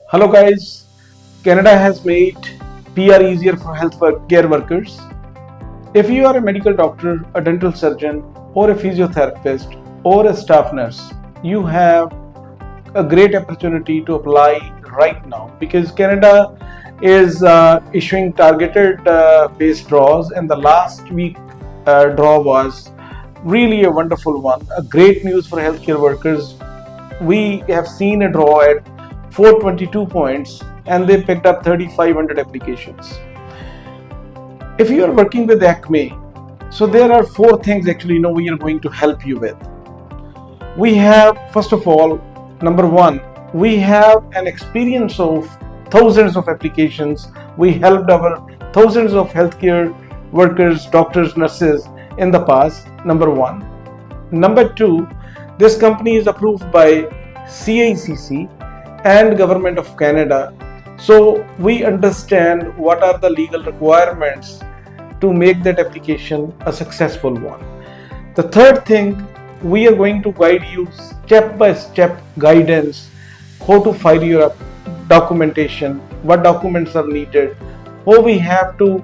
Hello guys, Canada has made PR easier for care workers. If you are a medical doctor, a dental surgeon, or a physiotherapist, or a staff nurse, you have a great opportunity to apply right now because Canada is issuing targeted based draws, and the last week draw was really a wonderful one. A great news for healthcare workers. We have seen a draw at 422 points and they picked up 3,500 applications. If you are working with Acme, so there are four things actually we are going to help you with. We have, first of all, number one, we have an experience of thousands of applications. We helped our thousands of healthcare workers, doctors, nurses in the past, number one. Number two, this company is approved by CRS and Government of Canada. So we understand what are the legal requirements to make that application a successful one. The third thing, we are going to guide you step-by-step guidance, how to file your documentation, what documents are needed, how we have to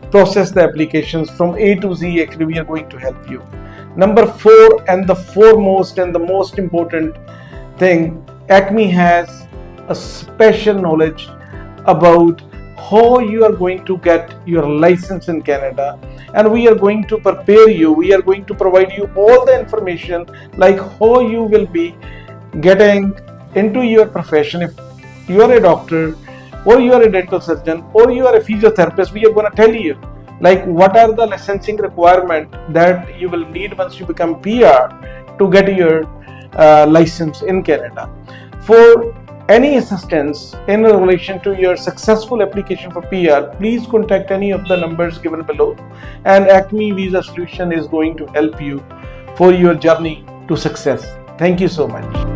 process the applications from A to Z. Actually, we are going to help you. Number four, and the foremost and the most important thing, Acme has a special knowledge about how you are going to get your license in Canada, and we are going to prepare you. We are going to provide you all the information like how you will be getting into your profession. If you are a doctor or you are a dental surgeon or you are a physiotherapist, we are going to tell you like what are the licensing requirements that you will need once you become PR to get your license in Canada. For any assistance in relation to your successful application for PR, please contact any of the numbers given below, and Acme Visa Solution is going to help you for your journey to success. Thank you so much.